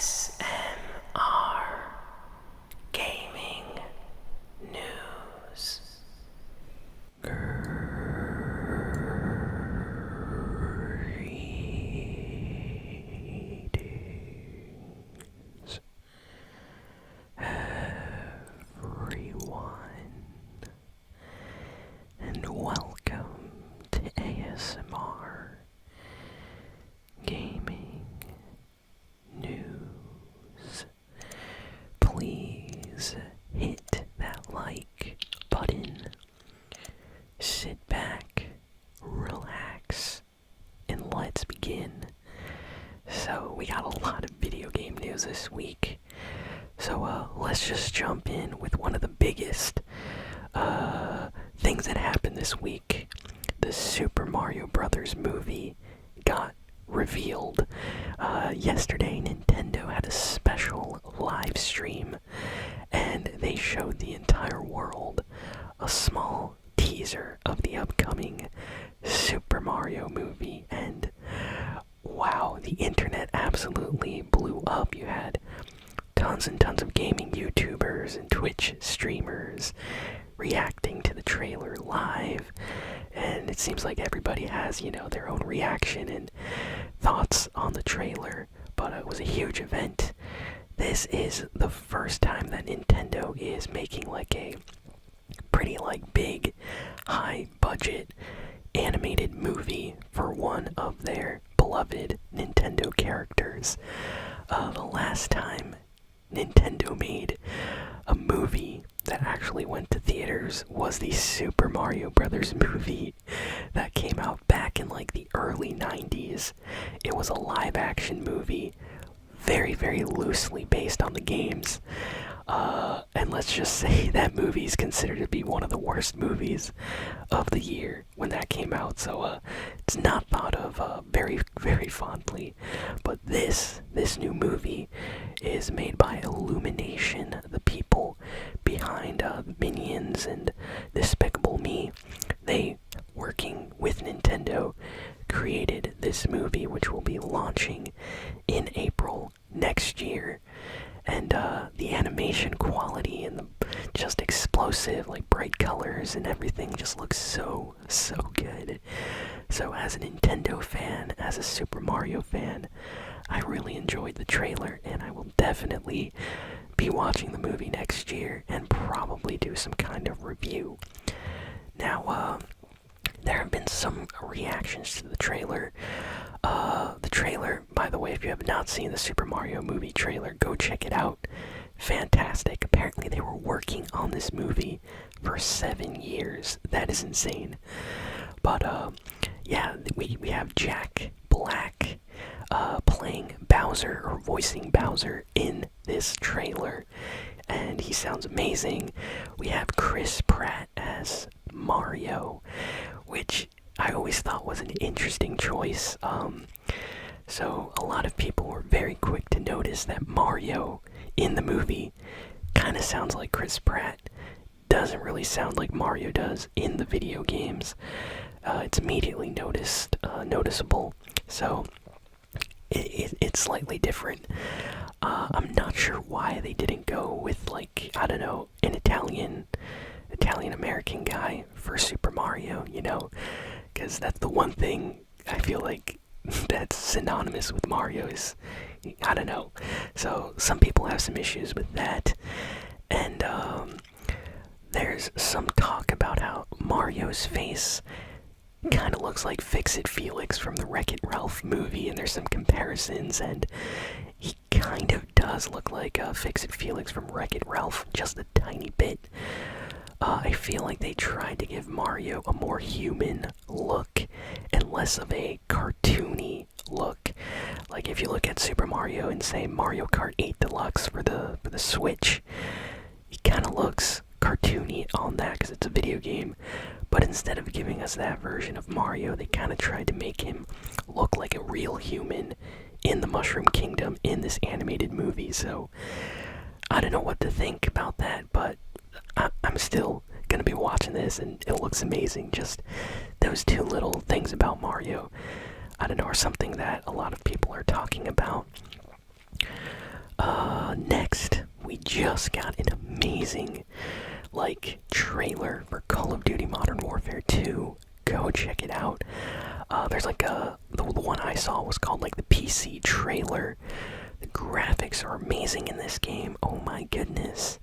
ASMR Gaming News. Greetings, everyone, and welcome to ASMR Gaming News. Please hit that like button, sit back, relax, and let's begin. So we got a lot of video game news this week, so let's just jump in with one of the biggest things that happened this week. The Super Mario Brothers movie got revealed. Yesterday, Nintendo had a special live stream, and they showed the entire world a small teaser of the upcoming Super Mario movie, and wow, the internet absolutely blew up. You had tons and tons of gaming YouTubers and Twitch streamers reacting to the trailer live, and it seems like everybody has, their own reaction and thoughts on the trailer, but it was a huge event. This is the first time that Nintendo is making like a pretty big, high budget animated movie for one of their beloved Nintendo characters. The last time Nintendo made a movie that actually went to theaters was the Super Mario Brothers movie that came out back in the early 90s. It was a live action movie, very, very loosely based on the games. And let's just say that movie is considered to be one of the worst movies of the year when that came out. So it's not thought of very, very fondly. But this new movie is made by Illumination, the people behind Minions and Despicable Me. They, working with Nintendo, created this movie, which will be launching in April next year. And the animation quality and the just explosive, bright colors and everything just looks so good. So as a Nintendo fan, as a Super Mario fan, I really enjoyed the trailer, and I will definitely be watching the movie next year and probably do some kind of review. Now, there have been some reactions to the trailer. The trailer, by the way, if you have not seen the Super Mario movie trailer, go check it out. Fantastic. Apparently they were working on this movie for 7 years. That is insane. But, yeah, we have Jack Black playing Bowser, or voicing Bowser in this trailer, and he sounds amazing. We have Chris Pratt as Mario, which I always thought was an interesting choice. So a lot of people were very quick to notice that Mario in the movie kind of sounds like Chris Pratt. Doesn't really sound like Mario does in the video games. It's immediately noticeable. So it's slightly different. I'm not sure why they didn't go with I don't know, an Italian American guy for Super Mario, because that's the one thing I feel like that's synonymous with Mario is, I don't know. So some people have some issues with that, and there's some talk about how Mario's face kind of looks like Fix-It Felix from the Wreck-It Ralph movie, and there's some comparisons, and he kind of does look like Fix-It Felix from Wreck-It Ralph, just a tiny bit. I feel like they tried to give Mario a more human look and less of a cartoony look. Like if you look at Super Mario and say Mario Kart 8 Deluxe for the Switch, he kind of looks cartoony on that because it's a video game. But instead of giving us that version of Mario, they kind of tried to make him look like a real human in the Mushroom Kingdom in this animated movie. So I don't know what to think about that, but I'm still gonna be watching this, and it looks amazing. Just those two little things about Mario, I don't know, are something that a lot of people are talking about. Next, we just got an amazing, trailer for Call of Duty Modern Warfare 2. Go check it out. There's the one I saw was called the PC trailer. The graphics are amazing in this game. Oh my goodness.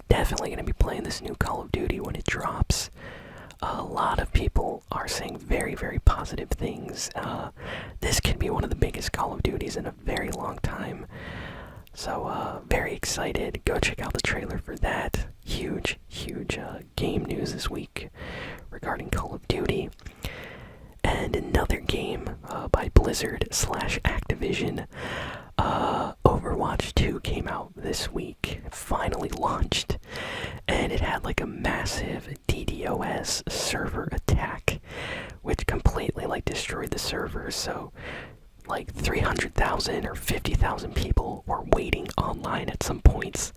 Definitely gonna be playing this new Call of Duty when it drops. A lot of people are saying very, very positive things. This could be one of the biggest Call of Duties in a very long time. So, very excited. Go check out the trailer for that. Huge game news this week regarding Call of Duty. And another game by Blizzard / Activision. Overwatch 2 came out this week. It finally launched. And it had a massive DDoS server attack, which completely destroyed the server. So 300,000 or 50,000 people were waiting online at some points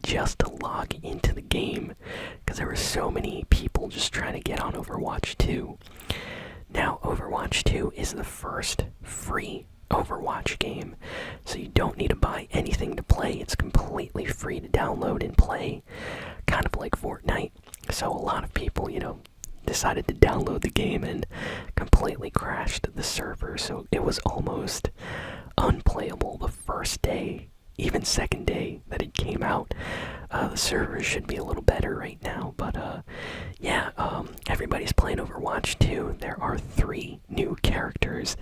just to log into the game because there were so many people just trying to get on Overwatch 2. Now, Overwatch 2 is the first free Overwatch game, so you don't need to buy anything to play. It's completely free to download and play, kind of like Fortnite. So a lot of people, decided to download the game and completely crashed the server, so it was almost unplayable the first day, even second day that it came out. The server should be a little better right now, but everybody's playing Overwatch 2. There are 3 new characters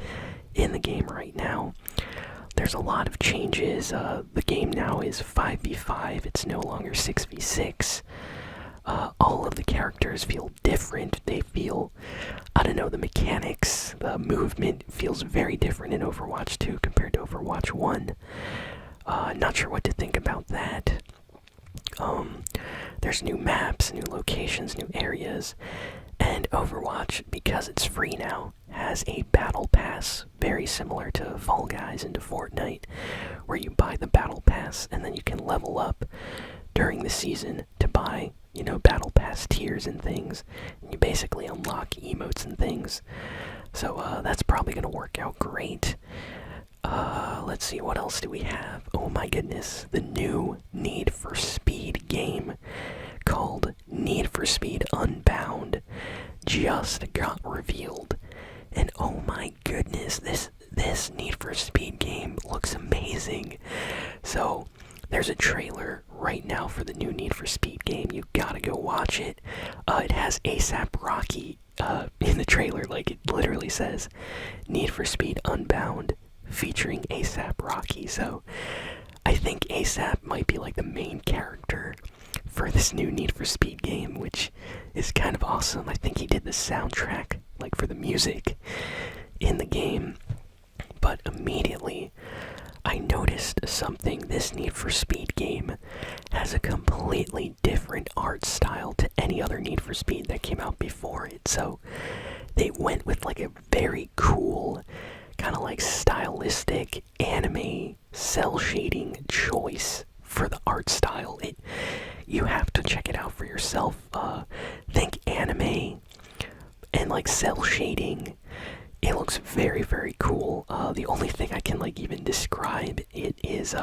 in the game right now. There's a lot of changes. The game now is 5v5, it's no longer 6v6. All of the characters feel different. They feel, the mechanics, the movement feels very different in Overwatch 2 compared to Overwatch 1. Not sure what to think about that. There's new maps, new locations, new areas, and Overwatch, because it's free now, has a battle pass very similar to Fall Guys and to Fortnite, where you buy the battle pass and then you can level up during the season to buy battle pass tiers and things, and you basically unlock emotes and things. So that's probably gonna work out great. Let's see, what else do we have? Oh my goodness, the new Need for Speed game called Need for Speed Unbound just got revealed, and oh my goodness, this Need for Speed game looks amazing. So there's a trailer right now for the new Need for Speed game. You gotta go watch it. It has ASAP Rocky in the trailer. It literally says Need for Speed Unbound featuring ASAP Rocky. So I think ASAP might be the main character for this new Need for Speed game, which is kind of awesome. I think he did the soundtrack for the music in the game. But immediately I noticed something. This Need for Speed game has a completely different art style to any other Need for Speed that came out before it. So they went with a very cool, kind of stylistic anime cell shading choice for the art style. You have to check it out for yourself. Think anime and cell shading. It looks very, very cool. The only thing I can even describe it is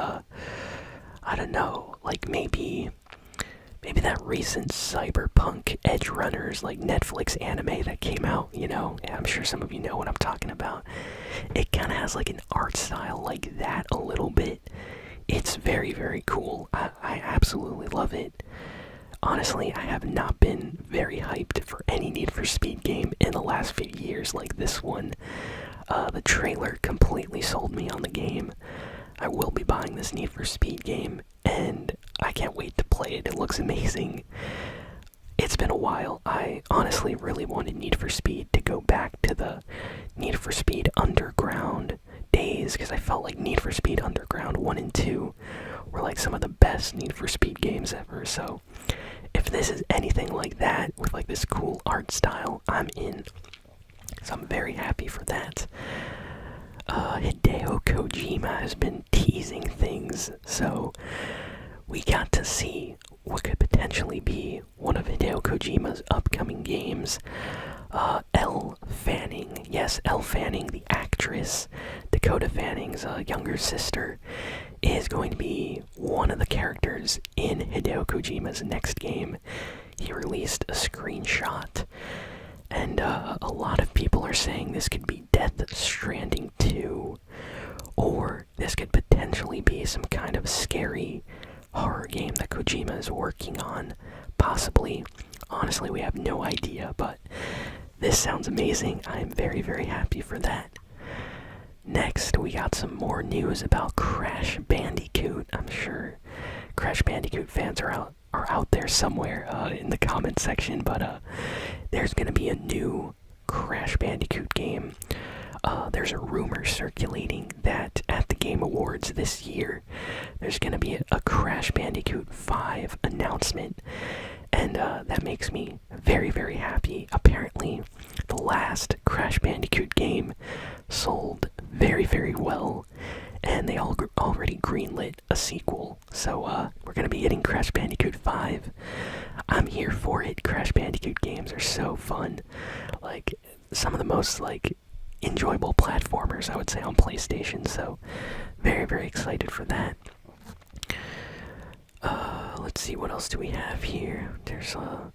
maybe that recent cyberpunk edge runners Netflix anime that came out, I'm sure some of you know what I'm talking about. It kind of has an art style like that a little bit. It's very, very cool. I absolutely love it. Honestly, I have not been very hyped for any Need for Speed game in the last few years like this one. The trailer completely sold me on the game. I will be buying this Need for Speed game, and I can't wait to play it. It looks amazing. It's been a while. I honestly really wanted Need for Speed to go back to the Need for Speed Underground days, because I felt like Need for Speed Underground 1 and 2 were some of the best Need for Speed games ever. So if this is anything like that with this cool art style, I'm in. So I'm very happy for that. Hideo Kojima has been teasing things, so we got to see what could potentially be one of Hideo Kojima's upcoming games. Elle Fanning, yes, Elle Fanning, the actress, Dakota Fanning's younger sister, is going to be one of the characters in Hideo Kojima's next game. He released a screenshot, and a lot of people are saying this could be Death Stranding 2, or this could potentially be some kind of scary horror game that Kojima is working on, possibly. Honestly, we have no idea, but this sounds amazing. I am very, very happy for that. Next, we got some more news about Crash Bandicoot. I'm sure Crash Bandicoot fans are out there somewhere in the comment section, but there's gonna be a new Crash Bandicoot game. There's a rumor circulating that at the Game Awards this year, there's gonna be a Crash Bandicoot 5 announcement. And that makes me very, very happy. Apparently, the last Crash Bandicoot game sold very, very well, and they already greenlit a sequel. So we're going to be getting Crash Bandicoot 5. I'm here for it. Crash Bandicoot games are so fun. Like, some of the most, enjoyable platformers, I would say, on PlayStation. So, very, very excited for that. Let's see, what else do we have here? There's a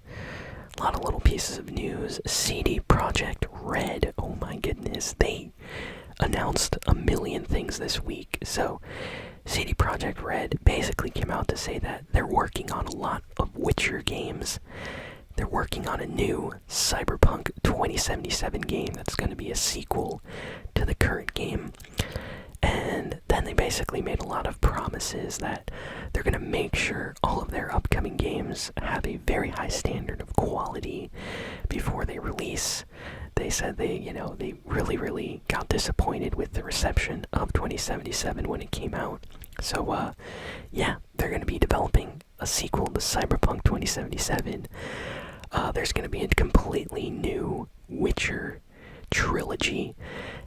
lot of little pieces of news. CD Projekt Red, oh my goodness, they announced a million things this week. So, CD Projekt Red basically came out to say that they're working on a lot of Witcher games. They're working on a new Cyberpunk 2077 game that's going to be a sequel to the current game. And then they basically made a lot of promises that they're going to make sure all of their upcoming games have a very high standard of quality before they release. They said they really, really got disappointed with the reception of 2077 when it came out. So, yeah, they're going to be developing a sequel to Cyberpunk 2077. There's going to be a completely new Witcher trilogy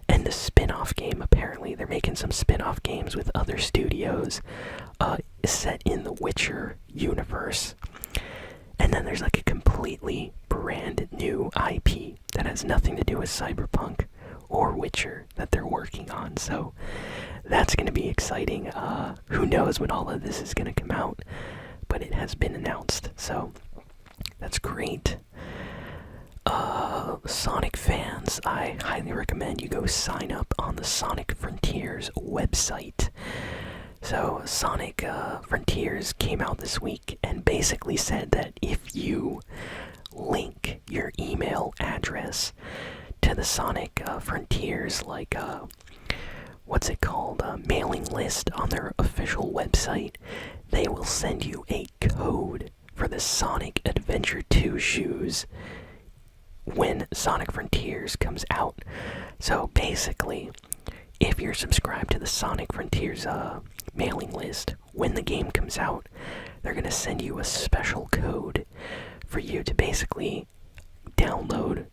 and a spin-off game. Apparently they're making some spin-off games with other studios set in the Witcher universe. And then there's a completely brand new IP that has nothing to do with Cyberpunk or Witcher that they're working on. So that's going to be exciting. Who knows when all of this is going to come out, but it has been announced, so that's great. Sonic fans, I highly recommend you go sign up on the Sonic Frontiers website. So, Sonic Frontiers came out this week and basically said that if you link your email address to the Sonic Frontiers, what's it called, mailing list on their official website, they will send you a code for the Sonic Adventure 2 shoes when Sonic Frontiers comes out. So basically, if you're subscribed to the Sonic Frontiers mailing list, when the game comes out, they're going to send you a special code for you to basically download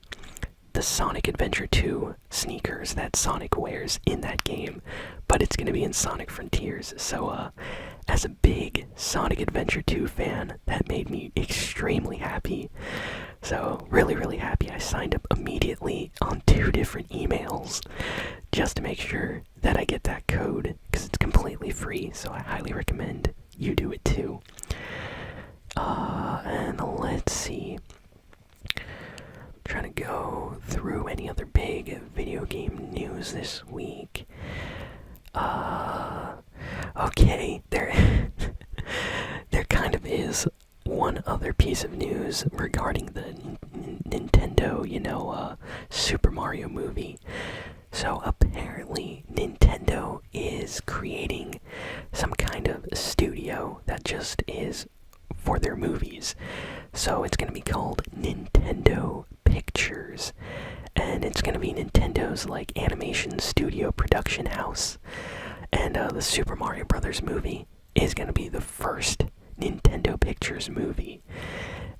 the Sonic Adventure 2 sneakers that Sonic wears in that game, but it's going to be in Sonic Frontiers. So as a big Sonic Adventure 2 fan, that made me extremely happy. So really, really happy. I signed up immediately on 2 different emails just to make sure that I get that code, because it's completely free, so I highly recommend you do it too. And let's see. Trying to go through any other big video game news this week. Okay, there kind of is one other piece of news regarding the Nintendo, Super Mario movie. So apparently Nintendo is creating some kind of studio that just is for their movies. So it's going to be called Nintendo Pictures, and it's going to be Nintendo's animation studio production house. And the Super Mario Brothers movie is going to be the first Nintendo Pictures movie.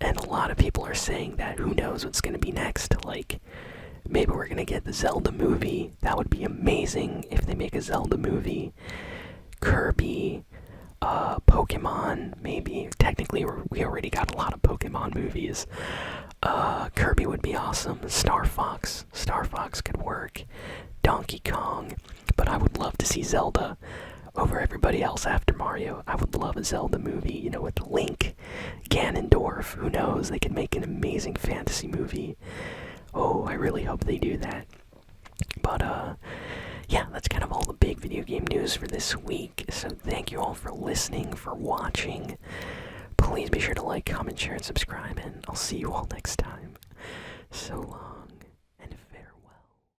And a lot of people are saying that who knows what's going to be next. Maybe we're going to get the Zelda movie. That would be amazing if they make a Zelda movie. Kirby. Pokemon, maybe. Technically, we already got a lot of Pokemon movies. Kirby would be awesome. Star Fox could work. Donkey Kong. But I would love to see Zelda over everybody else after Mario. I would love a Zelda movie, you know, with Link, Ganondorf. Who knows? They could make an amazing fantasy movie. Oh, I really hope they do that. But, yeah, that's kind of all the big video game news for this week. So thank you all for listening, for watching. Please be sure to like, comment, share, and subscribe, and I'll see you all next time. So long.